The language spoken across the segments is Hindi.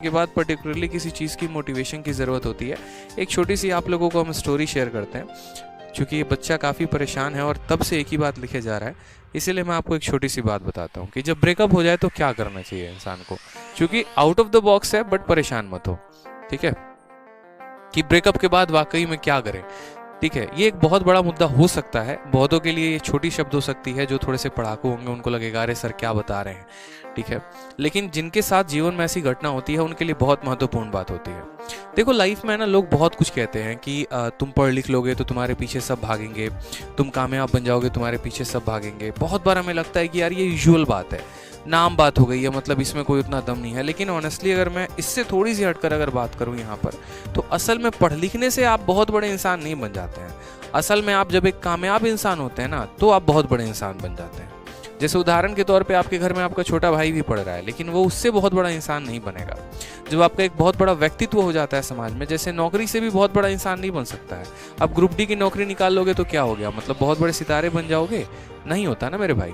के बाद पर्टिकुलरली किसी चीज़ की मोटिवेशन की ज़रूरत होती है। एक छोटी सी आप लोगों को हम स्टोरी शेयर करते हैं, क्योंकि ये बच्चा काफ़ी परेशान है और तब से एक ही बात लिखे जा रहा है। इसीलिए मैं आपको एक छोटी सी बात बताता हूँ कि जब ब्रेकअप हो जाए तो क्या करना चाहिए इंसान को, क्योंकि आउट ऑफ द बॉक्स है बट परेशान मत हो, ठीक है, कि ब्रेकअप के बाद वाकई में क्या करें। ठीक है, ये एक बहुत बड़ा मुद्दा हो सकता है, बहुतों के लिए ये छोटी शब्द हो सकती है, जो थोड़े से पढ़ाकू होंगे उनको लगेगा अरे सर क्या बता रहे हैं, ठीक है, लेकिन जिनके साथ जीवन में ऐसी घटना होती है उनके लिए बहुत महत्वपूर्ण बात होती है। देखो लाइफ में ना लोग बहुत कुछ कहते हैं कि तुम पढ़ लिख लोगे तो तुम्हारे पीछे सब भागेंगे, तुम कामयाब बन जाओगे तुम्हारे पीछे सब भागेंगे। बहुत बार हमें लगता है कि यार ये यूजुअल बात है, नाम बात हो गई है, मतलब इसमें कोई उतना दम नहीं है। लेकिन ऑनेस्टली अगर मैं इससे थोड़ी सी हटकर अगर बात करूं यहाँ पर, तो असल में पढ़ लिखने से आप बहुत बड़े इंसान नहीं बन जाते हैं। असल में आप जब एक कामयाब इंसान होते हैं ना, तो आप बहुत बड़े इंसान बन जाते हैं। जैसे उदाहरण के तौर पे आपके घर में आपका छोटा भाई भी पढ़ रहा है, लेकिन वो उससे बहुत बड़ा इंसान नहीं बनेगा। जब आपका एक बहुत बड़ा व्यक्तित्व हो जाता है समाज में, जैसे नौकरी से भी बहुत बड़ा इंसान नहीं बन सकता है। अब ग्रुप डी की नौकरी निकाल लोगे तो क्या हो गया, मतलब बहुत बड़े सितारे बन जाओगे? नहीं होता ना मेरे भाई।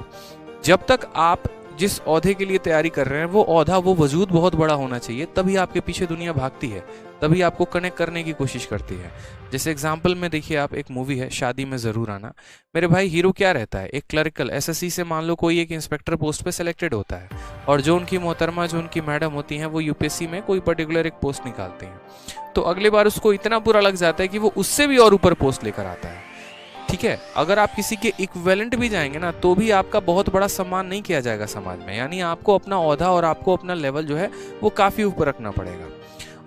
जब तक आप जिस ओहदे के लिए तैयारी कर रहे हैं वो ओहदा, वो वजूद बहुत बड़ा होना चाहिए, तभी आपके पीछे दुनिया भागती है, तभी आपको कनेक्ट करने की कोशिश करती है। जैसे एग्जाम्पल में देखिए, आप एक मूवी है शादी में ज़रूर आना, मेरे भाई हीरो क्या रहता है, एक क्लरिकल एसएससी से मान लो कोई एक इंस्पेक्टर पोस्ट पे सेलेक्टेड होता है, और जो उनकी मोहतरमा, जो उनकी मैडम होती हैं, वो यूपीएससी में कोई पर्टिकुलर एक पोस्ट निकालती हैं। तो अगली बार उसको इतना बुरा लग जाता है कि वो उससे भी और ऊपर पोस्ट लेकर आता है। ठीक है, अगर आप किसी के इक्विवेलेंट भी जाएंगे ना, तो भी आपका बहुत बड़ा सम्मान नहीं किया जाएगा समाज में। यानी आपको अपना ओहदा और आपको अपना लेवल जो है वो काफ़ी ऊपर रखना पड़ेगा।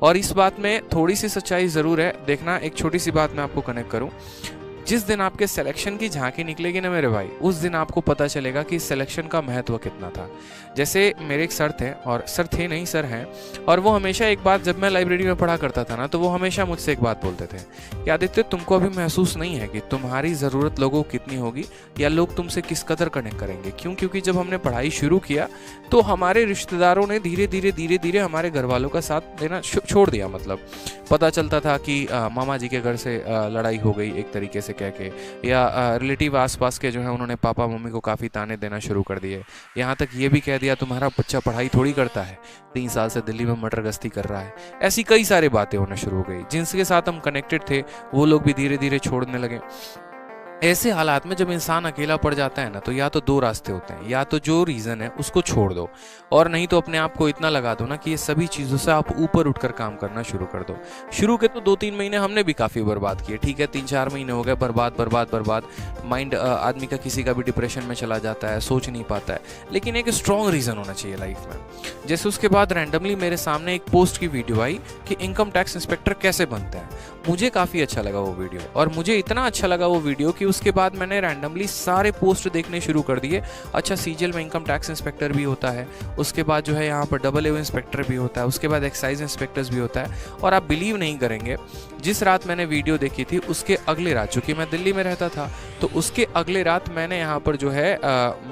और इस बात में थोड़ी सी सच्चाई ज़रूर है। देखना, एक छोटी सी बात मैं आपको कनेक्ट करूं, जिस दिन आपके सिलेक्शन की झांकी निकलेगी ना मेरे भाई, उस दिन आपको पता चलेगा कि सिलेक्शन का महत्व कितना था। जैसे मेरे एक सर थे, और सर थे नहीं सर हैं, और वो हमेशा एक बात, जब मैं लाइब्रेरी में पढ़ा करता था ना, तो वो हमेशा मुझसे एक बात बोलते थे कि आदित्य, तुमको अभी महसूस नहीं है कि तुम्हारी ज़रूरत लोगों को कितनी होगी, या लोग तुमसे किस कदर कनेक्ट करेंगे। क्यों? क्योंकि जब हमने पढ़ाई शुरू किया तो हमारे रिश्तेदारों ने धीरे धीरे हमारे घर वालों का साथ देना छोड़ दिया। मतलब पता चलता था कि मामा जी के घर से लड़ाई हो गई एक तरीके से कह के, या रिलेटिव आसपास के जो है उन्होंने पापा मम्मी को काफ़ी ताने देना शुरू कर दिए। यहाँ तक ये भी कह दिया तुम्हारा बच्चा पढ़ाई थोड़ी करता है, 3 साल से दिल्ली में मटर गश्ती कर रहा है। ऐसी कई सारी बातें होना शुरू हो गई। जिनके साथ हम कनेक्टेड थे वो लोग भी धीरे धीरे छोड़ने लगे। ऐसे हालात में जब इंसान अकेला पड़ जाता है ना, तो या तो 2 रास्ते होते हैं, या तो जो रीज़न है उसको छोड़ दो, और नहीं तो अपने आप को इतना लगा दो ना कि ये सभी चीज़ों से आप ऊपर उठकर काम करना शुरू कर दो। शुरू के तो 2-3 महीने हमने भी काफ़ी बर्बाद किए, ठीक है, 3-4 महीने हो गए बर्बाद। माइंड आदमी का किसी का भी डिप्रेशन में चला जाता है, सोच नहीं पाता है। लेकिन एक स्ट्रॉन्ग रीज़न होना चाहिए लाइफ में। जैसे उसके बाद रैंडमली मेरे सामने एक पोस्ट की वीडियो आई कि इनकम टैक्स इंस्पेक्टर कैसे बनते हैं। मुझे काफ़ी अच्छा लगा वो वीडियो, और मुझे इतना अच्छा लगा वो वीडियो कि उसके बाद मैंने रैंडमली सारे पोस्ट देखने शुरू कर दिए। अच्छा, सीजीएल में इनकम टैक्स इंस्पेक्टर भी होता है, उसके बाद जो है यहाँ पर डबल ए इंस्पेक्टर भी होता है, उसके बाद एक्साइज इंस्पेक्टर्स भी होता है। और आप बिलीव नहीं करेंगे, जिस रात मैंने वीडियो देखी थी उसके अगले रात, चूँकि मैं दिल्ली में रहता था, तो उसके अगले रात मैंने यहाँ पर जो है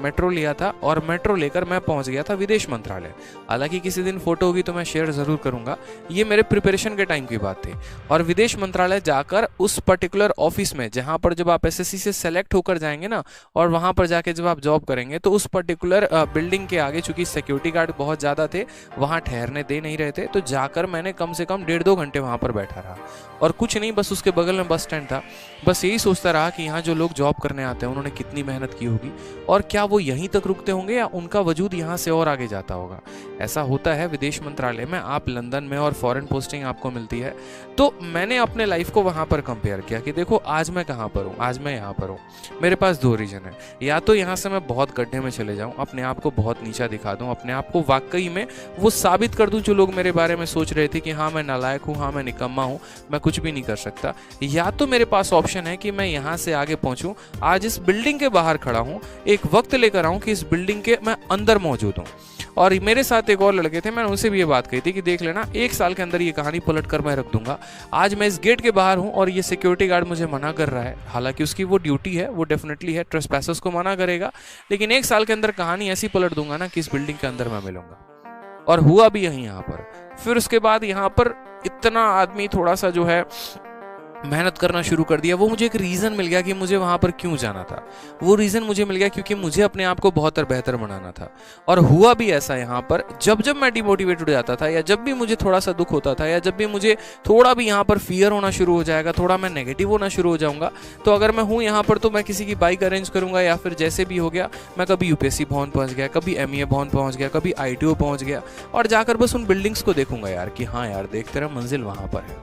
मेट्रो लिया था, और मेट्रो लेकर मैं पहुँच गया था विदेश मंत्रालय। हालांकि किसी दिन फोटो होगी तो मैं शेयर ज़रूर करूँगा, ये मेरे प्रिपरेशन के टाइम की बात थी। और विदेश मंत्रालय जाकर उस पर्टिकुलर ऑफिस में, जहाँ पर जब आप एसएससी से सेलेक्ट होकर जाएंगे ना, और वहाँ पर जाके जब आप जॉब करेंगे, तो उस पर्टिकुलर बिल्डिंग के आगे, चूँकि सिक्योरिटी गार्ड बहुत ज़्यादा थे, वहाँ ठहरने दे नहीं रहे थे, तो जाकर मैंने कम से कम 1.5-2 घंटे वहाँ पर बैठा रहा। और कुछ नहीं, बस उसके बगल में बस स्टैंड था, बस यही सोचता रहा कि यहाँ जो लोग जॉब करने आते हैं उन्होंने कितनी मेहनत की होगी, और क्या वो यहीं तक रुकते होंगे या उनका वजूद यहाँ से और आगे जाता होगा। ऐसा होता है विदेश मंत्रालय में, आप लंदन में, और फॉरेन पोस्टिंग आपको मिलती है। तो मैंने अपने लाइफ को वहाँ पर कंपेयर किया कि देखो आज मैं कहाँ पर हूँ, आज मैं यहाँ पर हूँ। मेरे पास 2 रीजन है, या तो यहाँ से मैं बहुत गड्ढे में चले जाऊँ, अपने आप को बहुत नीचा दिखा दूँ, अपने आप को वाकई में वो साबित कर दूँ जो लोग मेरे बारे में सोच रहे थे कि हाँ मैं नालायक हूँ, हाँ मैं निकम्मा हूँ, मैं कुछ भी नहीं कर सकता। या तो मेरे पास ऑप्शन है कि मैं यहाँ से आगे पहुँचूँ, आज इस बिल्डिंग के बाहर खड़ा हूँ, एक वक्त लेकर आऊँ कि इस बिल्डिंग के मैं अंदर मौजूद हूँ। और मेरे साथ एक और लड़के थे, मैंने उनसे भी ये बात कही थी कि देख लेना, 1 साल के अंदर ये कहानी पलट कर मैं रख दूंगा। आज मैं इस गेट के बाहर हूँ और ये सिक्योरिटी गार्ड मुझे मना कर रहा है, हालांकि उसकी वो ड्यूटी है, वो डेफिनेटली है, ट्रेसपैसर्स को मना करेगा, लेकिन 1 साल के अंदर कहानी ऐसी पलट दूंगा ना कि इस बिल्डिंग के अंदर मैं मिलूंगा। और हुआ भी यही यहाँ पर। फिर उसके बाद यहाँ पर इतना आदमी थोड़ा सा जो है मेहनत करना शुरू कर दिया। वो मुझे एक रीज़न मिल गया कि मुझे वहाँ पर क्यों जाना था। वो रीज़न मुझे मिल गया क्योंकि मुझे अपने आप को बहुत बेहतर बनाना था। और हुआ भी ऐसा यहाँ पर, जब जब मैं डिमोटिवेट हो जाता था, या जब भी मुझे थोड़ा सा दुख होता था, या जब भी मुझे थोड़ा भी यहाँ पर फियर होना शुरू हो जाएगा, थोड़ा मैं नेगेटिव होना शुरू हो जाऊँगा, तो अगर मैं हूँ यहाँ पर तो मैं किसी की बाइक अरेंज करूँगा, या फिर जैसे भी हो गया मैं कभी यूपीएससी भवन पहुँच गया, कभी एमईए भवन पहुँच गया, कभी आईटीओ पहुँच गया, और जाकर बस उन बिल्डिंग्स को देखूंगा यार कि हाँ यार देख तेरा मंजिल वहाँ पर है,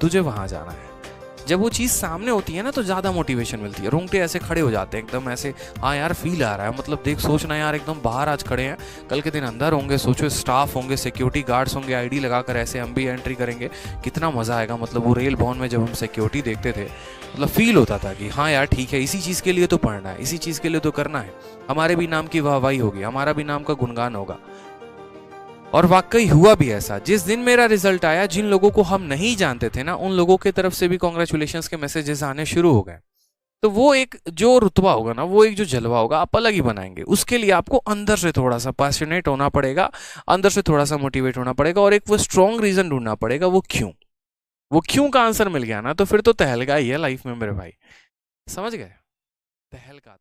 तुझे वहाँ जाना है। जब वो चीज़ सामने होती है ना तो ज़्यादा मोटिवेशन मिलती है, रोंगटे ऐसे खड़े हो जाते हैं एकदम ऐसे। हाँ यार फील आ रहा है, मतलब देख सोचना यार, एकदम बाहर आज खड़े हैं, कल के दिन अंदर होंगे, सोचो स्टाफ होंगे, सिक्योरिटी गार्ड्स होंगे, आईडी लगाकर ऐसे हम भी एंट्री करेंगे, कितना मज़ा आएगा। मतलब वो रेल भवन में जब हम सिक्योरिटी देखते थे, मतलब फील होता था कि हाँ यार ठीक है, इसी चीज़ के लिए तो पढ़ना है, इसी चीज़ के लिए तो करना है, हमारे भी नाम की वाहवाही होगी, हमारा भी नाम का गुणगान होगा। और वाकई हुआ भी ऐसा। जिस दिन मेरा रिजल्ट आया, जिन लोगों को हम नहीं जानते थे ना, उन लोगों की तरफ से भी कॉन्ग्रेचुलेशंस के मैसेजेस आने शुरू हो गए। तो वो एक जो रुतबा होगा ना, वो एक जो जलवा होगा, आप अलग ही बनाएंगे। उसके लिए आपको अंदर से थोड़ा सा पैशनेट होना पड़ेगा, अंदर से थोड़ा सा मोटिवेट होना पड़ेगा, और एक वो स्ट्रॉन्ग रीजन ढूंढना पड़ेगा। वो क्यों, वो क्यों का आंसर मिल गया ना, तो फिर तो तहलका ही है लाइफ में मेरे भाई। समझ गए? तहलका।